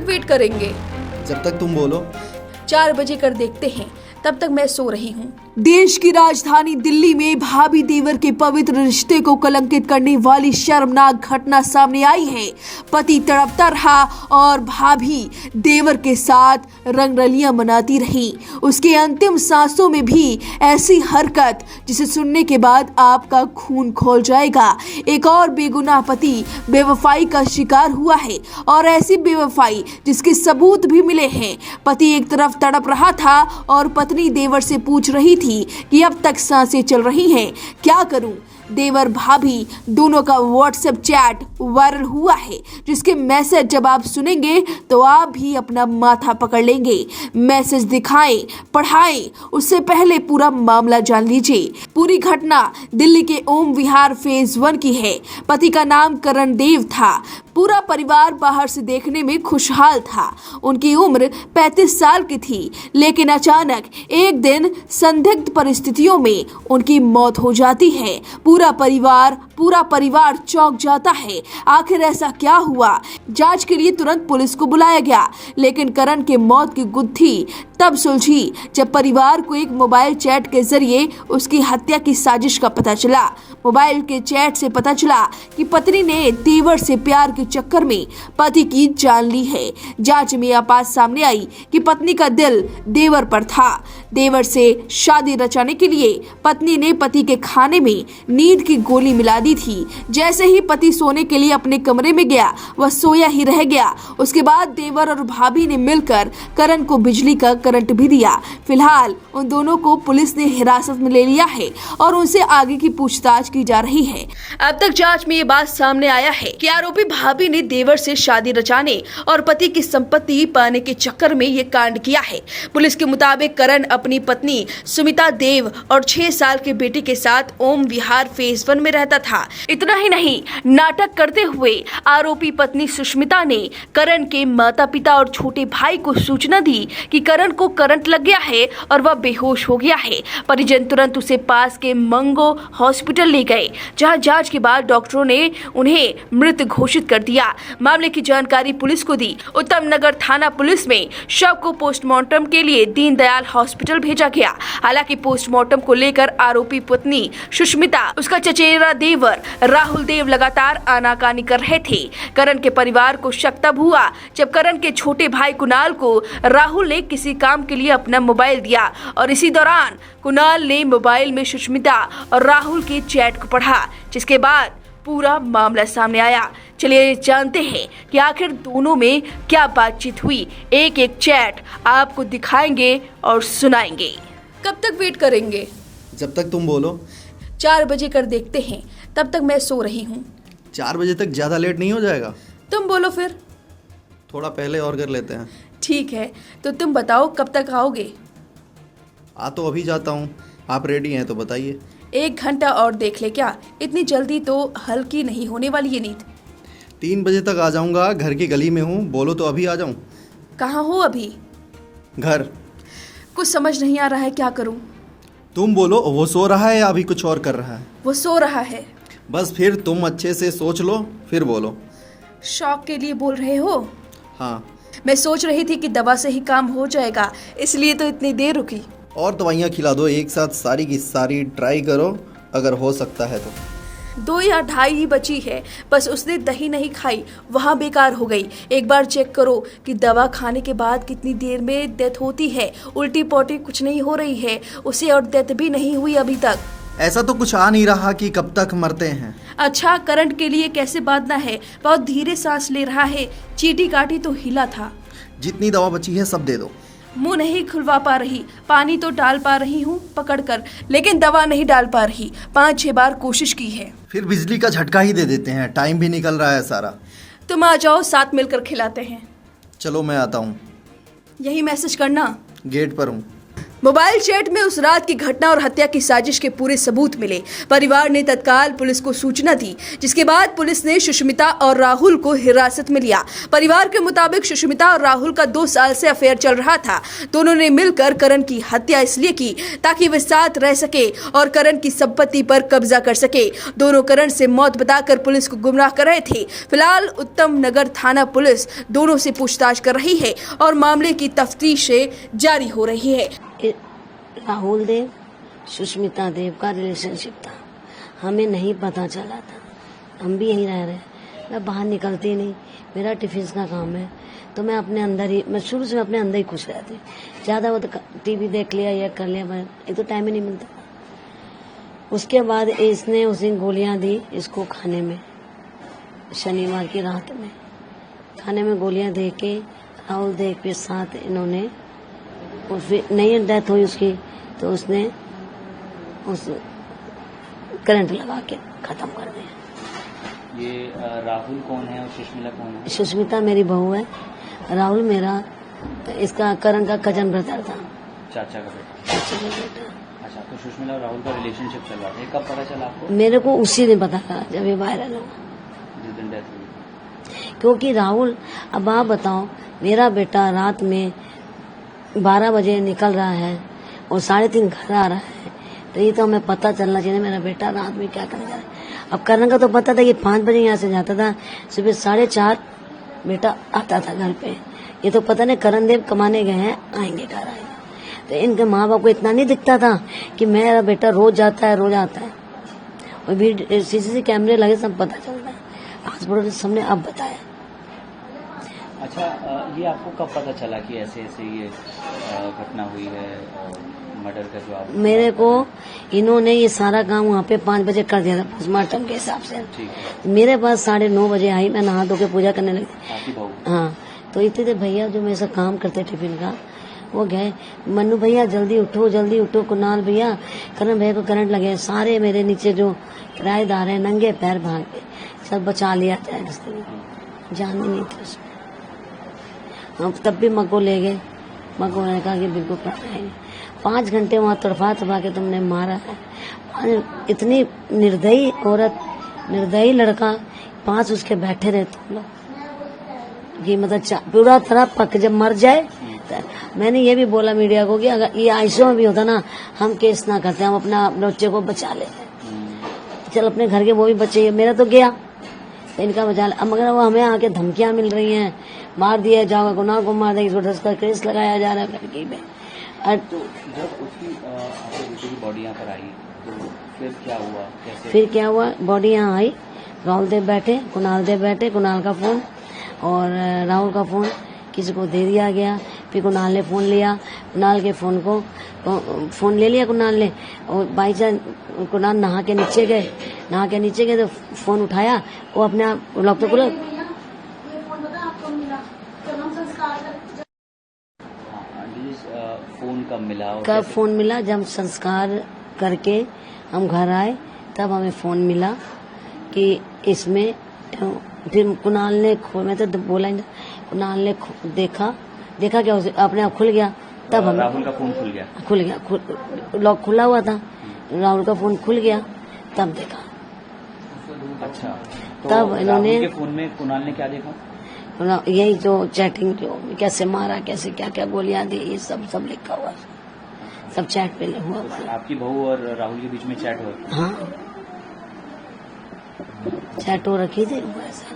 तक वेट करेंगे? जब तक तुम बोलो। 4 बजे कर देखते हैं, तब तक मैं सो रही हूँ। देश की राजधानी दिल्ली में भाभी देवर के पवित्र रिश्ते को कलंकित करने वाली शर्मनाक घटना सामने आई है। पति तड़पता रहा और भाभी देवर के साथ रंगरलियां मनाती रही। उसके अंतिम सांसों में भी ऐसी हरकत जिसे सुनने के बाद आपका खून खौल जाएगा। एक और बेगुनाह पति बेवफाई का शिकार हुआ है और ऐसी बेवफाई जिसके सबूत भी मिले हैं। पति एक तरफ तड़प रहा था और पत्नी देवर से पूछ रही थी कि अब तक सांसें चल रही हैं, क्या करूं। देवर भाभी दोनों का व्हाट्सएप चैट वायरल हुआ है, जिसके मैसेज जब आप सुनेंगे तो आप भी अपना माथा पकड़ लेंगे। मैसेज दिखाएं, पढ़ाएं, उससे पहले पूरा मामला जान लीजिए। पूरी घटना दिल्ली के ओम विहार फेज 1 की है। पति का नाम करण देव था। पूरा परिवार बाहर से देखने में खुशहाल था। उनकी उम्र 35 साल की थी, लेकिन अचानक एक दिन संदिग्ध परिस्थितियों में उनकी मौत हो जाती है। पूरा परिवार चौंक जाता है। आखिर ऐसा क्या हुआ? जांच के लिए तुरंत पुलिस को बुलाया गया, लेकिन करण के मौत की गुत्थी तब सुलझी जब परिवार को एक मोबाइल चैट के जरिए उसकी हत्या की साजिश का पता चला। मोबाइल के चैट से पता चला कि पत्नी ने देवर से प्यार के चक्कर में पति की जान ली है। जांच में यह बात सामने आई कि पत्नी का दिल देवर पर था। देवर से शादी रचाने के लिए पत्नी ने पति के खाने में नींद की गोली मिला दी थी। जैसे ही पति सोने के लिए अपने कमरे में गया, वह सोया ही रह गया। उसके बाद देवर और भाभी ने मिलकर करण को बिजली का करंट भी दिया। फिलहाल उन दोनों को पुलिस ने हिरासत में ले लिया है और उनसे आगे की पूछताछ की जा रही है। अब तक जांच में ये बात सामने आया है कि आरोपी भाभी ने देवर से शादी रचाने और पति की संपत्ति पाने के चक्कर में ये कांड किया है। पुलिस के मुताबिक करण अपनी पत्नी सुमिता देव और 6 साल के बेटे के साथ ओम विहार फेज 1 में रहता था। इतना ही नहीं, नाटक करते हुए आरोपी पत्नी सुष्मिता ने करण के माता पिता और छोटे भाई को सूचना दी कि करण को करंट लग गया है और वह बेहोश हो गया है। परिजन तुरंत उसे पास के मंगो हॉस्पिटल ले गए, जहां जांच के बाद डॉक्टरों ने उन्हें मृत घोषित कर दिया। मामले की जानकारी पुलिस को दी। उत्तम नगर थाना पुलिस में शव को पोस्टमार्टम के लिए दीनदयाल हॉस्पिटल भेजा गया। हालांकि पोस्टमार्टम को लेकर आरोपी पत्नी सुष्मिता, उसका चचेरा देवर राहुल देव लगातार आनाकानी कर रहे थे। करण के परिवार को शक तब हुआ जब करण के छोटे भाई कुणाल को राहुल ने किसी काम के लिए अपना मोबाइल दिया और इसी दौरान कुणाल ने मोबाइल में सुष्मिता और राहुल के चैट को पढ़ा, जिसके बाद पूरा मामला सामने आया। चलिए जानते हैं कि आखिर दोनों में क्या बातचीत हुई। एक एक चैट आपको दिखाएंगे और सुनाएंगे। कब तक वेट करेंगे? जब तक तुम बोलो। 4 बजे कर देखते हैं, तब तक मैं सो रही हूँ। 4 बजे तक ज़्यादा लेट नहीं हो जाएगा? तुम बोलो फिर। थोड़ा पहले और कर लेते हैं। ठीक है, तो तुम बताओ कब तक आओगे? आ तो अभी जाता हूँ, आप रेडी हैं तो बताइए। 1 घंटा और देख ले क्या? इतनी जल्दी तो हल्की नहीं होने वाली ये नींद। 3 बजे तक आ जाऊँगा, घर की गली में हूँ, बोलो तो अभी आ जाऊँ। कहाँ हो अभी? घर। कुछ समझ नहीं आ रहा है, क्या करूँ? तुम बोलो, वो सो रहा है या अभी कुछ और कर रहा है? वो सो रहा है। बस फिर तुम अच्छे से सोच लो, फिर बोलो। शौक के लिए बोल रहे हो? हाँ। मैं सोच रही थी कि दवा से ही काम हो जाएगा, इसलिए तो इतनी देर रुकी। और दवाइयाँ खिला दो एक साथ, सारी की सारी ट्राई करो अगर हो सकता है तो। 2 या 2.5 ही बची है, बस उसने दही नहीं खाई, वहाँ बेकार हो गई। एक बार चेक करो कि दवा खाने के बाद कितनी देर में डेथ होती है। उल्टी पोटी कुछ नहीं हो रही है उसे और डेथ भी नहीं हुई अभी तक। ऐसा तो कुछ आ नहीं रहा कि कब तक मरते हैं। अच्छा, करंट के लिए कैसे बांधना है? बहुत धीरे सांस ले रहा है, चीटी काटी तो हिला था। जितनी दवा बची है सब दे दो। मुंह नहीं खुलवा पा रही, पानी तो डाल पा रही हूँ पकड़कर, लेकिन दवा नहीं डाल पा रही। 5-6 बार कोशिश की है। फिर बिजली का झटका ही दे देते हैं, टाइम भी निकल रहा है सारा। तुम आ जाओ, साथ मिलकर खिलाते हैं। चलो मैं आता हूँ। यही मैसेज करना। गेट पर हूँ। मोबाइल चैट में उस रात की घटना और हत्या की साजिश के पूरे सबूत मिले। परिवार ने तत्काल पुलिस को सूचना दी, जिसके बाद पुलिस ने सुष्मिता और राहुल को हिरासत में लिया। परिवार के मुताबिक सुष्मिता और राहुल का 2 साल से अफेयर चल रहा था। दोनों ने मिलकर करण की हत्या इसलिए की ताकि वे साथ रह सके और करण की संपत्ति पर कब्जा कर सके। दोनों करण से मौत बताकर पुलिस को गुमराह कर रहे थे। फिलहाल उत्तम नगर थाना पुलिस दोनों से पूछताछ कर रही है और मामले की तफ्तीश जारी हो रही है। राहुल देव सुष्मिता देव का रिलेशनशिप था, हमें नहीं पता चला था। हम भी यहीं रह रहे, मैं बाहर निकलती नहीं, मेरा टिफिन का काम है, तो मैं अपने अंदर ही, मैं शुरू से अपने अंदर ही खुश रहती। ज्यादा वो तो टीवी देख लिया या कर लिया, एक तो टाइम ही नहीं मिलता। उसके बाद इसने उस दिन गोलियां दी इसको खाने में, शनिवार की रात में खाने में गोलियां दे के राहुल देव के साथ इन्होंने, और फिर नई डेथ हुई उसकी, तो उसने उस करंट लगा के खत्म कर दिया। ये राहुल कौन है और सुष्मिता कौन है? सुष्मिता मेरी बहू है, राहुल मेरा इसका करण का कजन ब्रदर था, चाचा का बेटा। चाचा का बेटा। अच्छा, तो सुष्मिता और राहुल का रिलेशनशिप चल रहा था, ये कब पता चला आपको? मेरे को उसी दिन पता था जब ये वायरल हुआ, जिस दिन डेथ हुई। क्योंकि राहुल, अब आप बताओ, मेरा बेटा रात में 12 बजे निकल रहा है और 3:30 घर आ रहा है, तो ये तो हमें पता चलना चाहिए मेरा बेटा रात में क्या करने जा रहा है। अब करण का तो पता था कि 5 बजे यहाँ से जाता था, सुबह 4:30 बेटा आता था घर पे। ये तो पता नहीं करण देव कमाने गए हैं, आएंगे घर आएंगे। तो इनके माँ बाप को इतना नहीं दिखता था कि मेरा बेटा रोज जाता है, रोज आता है। और भी CCTV कैमरे लगे, सब पता चलता है। हॉस्पिटल सबने अब बताया। अच्छा, ये आपको कब पता चला कि ऐसे ऐसे ये घटना हुई है, मर्डर का जो आप? मेरे को इन्होंने ये सारा काम वहाँ पे 5 बजे कर दिया था पोस्टमार्टम के हिसाब से। ठीक है। मेरे पास 9:30 बजे आई, मैं नहा धो के पूजा करने लगी। आपकी बहू? हाँ, तो इतने थे भैया जो मेरे से काम करते टिफिन का, वो गए, मन्नू भैया जल्दी उठो, कुणाल भैया, करण भैया को करंट लगे। सारे मेरे नीचे जो किराएदार है नंगे पैर भाग गए, सब बचा लिया जान ही नहीं थी उसमें। हम तब भी मको ले गए, मको ने कहा कि बिल्कुल पता नहीं। 5 घंटे वहाँ तड़पा के तुमने मारा है। इतनी निर्दयी औरत, निर्दयी लड़का, 5 उसके बैठे रहे तुम लोग कि मतलब पूरा तरह पक जब मर जाए। मैंने ये भी बोला मीडिया को कि अगर ये आईसीयू में भी होता ना, हम केस ना करते, हम अपना बच्चे को बचा लेते। चल अपने घर के वो भी बच्चे, मेरा तो गया, इनका बचा ले। अब मगर वो हमें आके धमकियां मिल रही हैं, मार दिया जाओगा, गुनाह को मार देंगे, 110 का केस लगाया जा रहा है लड़की पे। जब उसकी बेटी की बॉडी यहाँ पर आई तो फिर क्या हुआ, कैसे? फिर क्या हुआ, बॉडी यहाँ आई, राहुल देव बैठे, कुणाल देव बैठे, कुणाल का फोन और राहुल का फोन किसी को दे दिया गया। फिर कुणाल ने फोन लिया, कुणाल के फोन ले लिया कुणाल ने, और बाई चांस कुणाल नहा के नीचे गए तो फोन उठाया, वो अपने आप लॉक तो खुला। फोन कब मिला? कब फोन मिला? जब संस्कार करके हम घर आए तब हमें फोन मिला कि इसमें। फिर कुणाल ने मैं तो बोला ही, कुणाल ने देखा क्या अपने आप खुल गया, तब हम राहुल का फोन खुल गया, लॉक खुला हुआ था, राहुल का फोन खुल गया, तब देखा। अच्छा, तो तब इन्होंने के फोन में कुणाल ने क्या देखा? यही जो चैटिंग, जो कैसे मारा, कैसे क्या क्या गोलियां दी, ये सब लिखा हुआ, सब चैट पे हुआ। आपकी बहू और राहुल के बीच में चैट हुआ? हाँ, चैट हो रखी थी ऐसा।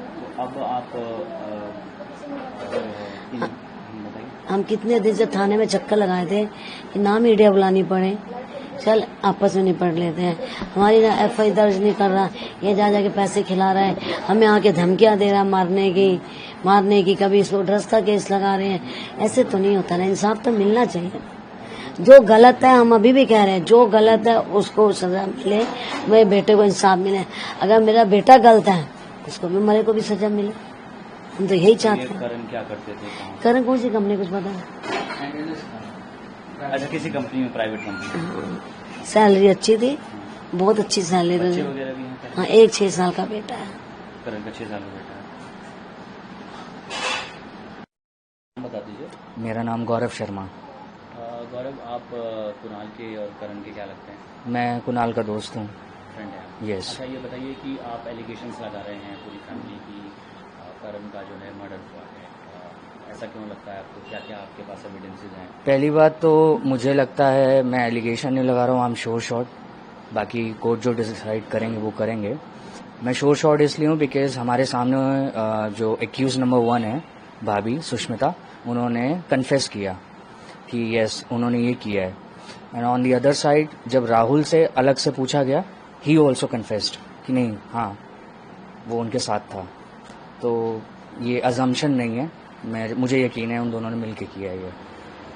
तो अब आप हम कितने दिन से थाने में चक्कर लगाए थे कि ना मीडिया बुलानी पड़े, चल आपस में निपट लेते हैं। हमारी ना FI दर्ज नहीं कर रहा, ये जा जाके पैसे खिला रहा है, हमें आके धमकियां दे रहा मारने की, कभी इसको ड्रग्स का केस लगा रहे हैं। ऐसे तो नहीं होता ना, इंसाफ तो मिलना चाहिए। जो गलत है, हम अभी भी कह रहे हैं, जो गलत है उसको सजा मिले, मेरे बेटे को इंसाफ मिले। अगर मेरा बेटा गलत है उसको भी, मरे को भी सजा मिले, हम तो यही चाहते हैं। करण क्या करते थे? करण कौन सी कंपनी, कुछ पता है? अच्छा, किसी कंपनी में, प्राइवेट कंपनी। सैलरी अच्छी थी, बहुत अच्छी सैलरी बच्चे थी। वगैरह भी हैं? हाँ, एक 6 साल का बेटा है। करण का 6 साल का बेटा है। बता दीजिए। मेरा नाम गौरव शर्मा। गौरव, आप कुणाल के और करण के क्या लगते हैं? मैं कुणाल का दोस्त हूँ। फ्रेंड है आप? Yes. अच्छा, ये बताइए कि आप एलिगेशंस लगा रहे हैं पूरी फैमिली की, करण का जो है मर्डर हुआ है, ऐसा क्यों लगता है आपको? क्या क्या आपके पास एविडेंसेस हैं? पहली बात तो मुझे लगता है, मैं एलिगेशन नहीं लगा रहा हूँ, आई एम श्योर शॉट, बाकी कोर्ट जो डिसाइड करेंगे वो करेंगे। मैं श्योर शॉट इसलिए हूँ बिकॉज हमारे सामने जो एक्यूज नंबर 1 है भाभी सुष्मिता, उन्होंने कन्फेस किया कि यस उन्होंने ये किया है। And on the other side जब राहुल से अलग से पूछा गया, ही ऑल्सो कन्फेस्ड कि नहीं, हाँ वो उनके साथ था। तो ये अजम्पशन नहीं है, मुझे यकीन है उन दोनों ने मिलकर किया है ये।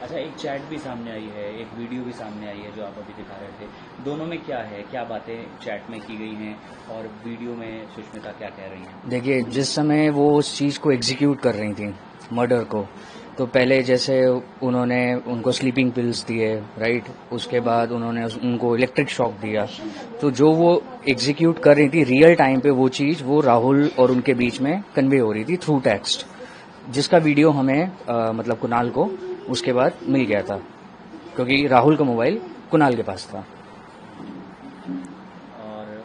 अच्छा, एक चैट भी सामने आई है, एक वीडियो भी सामने आई है जो आप अभी दिखा रहे थे। दोनों में क्या है, क्या बातें चैट में की गई हैं और वीडियो में सुष्मिता क्या कह रही हैं? देखिए, जिस समय वो उस चीज़ को एग्जीक्यूट कर रही थी, मर्डर को, तो पहले जैसे उन्होंने उनको स्लीपिंग पिल्स दिए, राइट, उसके बाद उन्होंने उनको इलेक्ट्रिक शॉक दिया। तो जो वो एग्जीक्यूट कर रही थी रियल टाइम पे, वो चीज़ वो राहुल और उनके बीच में कन्वे हो रही थी थ्रू टेक्स्ट, जिसका वीडियो हमें मतलब कुणाल को उसके बाद मिल गया था, क्योंकि राहुल का मोबाइल कुणाल के पास था। और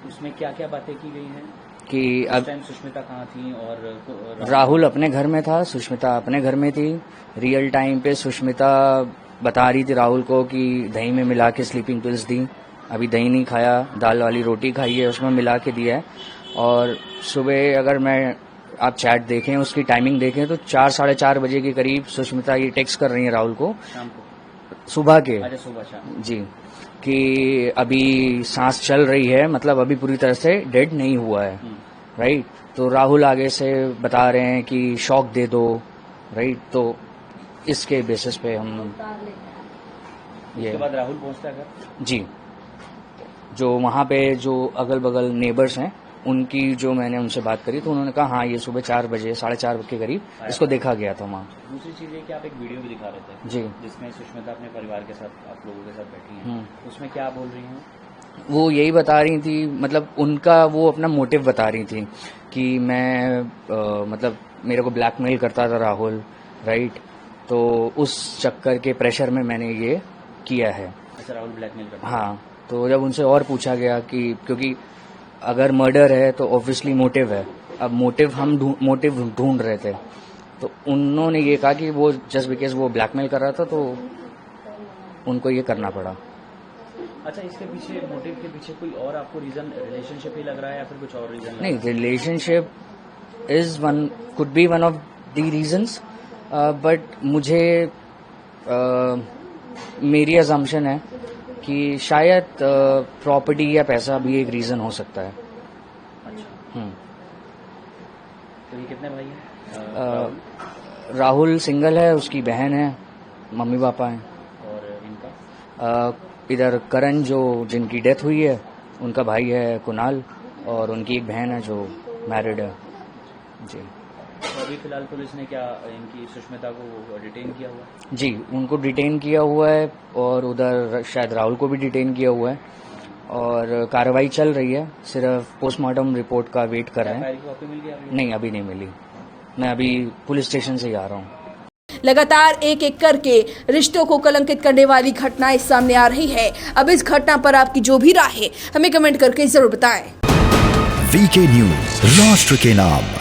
उसमें क्या क्या बातें की गई हैं कि उस अब टाइम सुष्मिता कहाँ थी और राहुल अपने घर में था, सुष्मिता अपने घर में थी। रियल टाइम पे सुष्मिता बता रही थी राहुल को कि दही में मिला के स्लीपिंग पिल्स दी, अभी दही नहीं खाया, दाल वाली रोटी खाई है, उसमें मिला के दिया है। और सुबह अगर आप चैट देखें, उसकी टाइमिंग देखें तो 4 साढ़े 4 बजे के करीब सुष्मिता ये टेक्स्ट कर रही है राहुल को, शाम को, सुबह के, अच्छा सुबह शाम जी, कि अभी सांस चल रही है, मतलब अभी पूरी तरह से डेड नहीं हुआ है, राइट। तो राहुल आगे से बता रहे हैं कि शॉक दे दो, राइट। तो इसके बेसिस पे हम उसके बाद राहुल पहुंचता है घर? जी, जो वहाँ पे जो अगल बगल नेबर्स हैं उनकी जो मैंने उनसे बात करी तो उन्होंने कहा हाँ ये सुबह 4 बजे 4:30 के करीब इसको देखा गया था वहाँ। दूसरी चीज ये कि आप एक वीडियो भी दिखा रहे थे जी, जिसमें सुष्मिता अपने परिवार के साथ, आप लोगों के साथ बैठी हैं, उसमें क्या बोल रही हैं? वो यही बता रही थी, मतलब उनका वो अपना मोटिव बता रही थी कि मैं मतलब मेरे को ब्लैकमेल करता था राहुल, राइट। तो उस चक्कर के प्रेशर में मैंने ये किया है। अच्छा, राहुल ब्लैकमेल करता? हाँ, तो जब उनसे और पूछा गया कि क्योंकि अगर मर्डर है तो ऑब्वियसली मोटिव है, अब मोटिव ढूंढ रहे थे, तो उन्होंने ये कहा कि वो जस्ट बिकॉज वो ब्लैकमेल कर रहा था तो उनको ये करना पड़ा। अच्छा, इसके पीछे, मोटिव के पीछे कोई और आपको रीजन, रिलेशनशिप ही लग रहा है या फिर कुछ और रीजन? नहीं, relationship could be one of the reasons, but मुझे मेरी अजम्पशन है कि शायद प्रॉपर्टी या पैसा भी एक रीजन हो सकता है। अच्छा, तो ये कितने भाई हैं? राहुल सिंगल है, उसकी बहन है, मम्मी पापा हैं। और इनका? इधर करण जो जिनकी डेथ हुई है उनका भाई है कुणाल, और उनकी एक बहन है जो मैरिड है। जी, तो अभी फिलहाल पुलिस ने क्या इनकी सुष्मिता को डिटेन किया हुआ है? जी, उनको डिटेन किया हुआ है और उधर शायद राहुल को भी डिटेन किया हुआ है और कार्रवाई चल रही है, सिर्फ पोस्टमार्टम रिपोर्ट का वेट कर रहे हैं। फायर की कॉपी मिल गई अभी? नहीं, अभी नहीं मिली, मैं अभी पुलिस स्टेशन से ही आ रहा हूँ। लगातार एक एक करके रिश्तों को कलंकित करने वाली घटनाएं सामने आ रही है। अब इस घटना पर आपकी जो भी राय है हमें कमेंट करके जरूर बताएं। वीके न्यूज, राष्ट्र के नाम।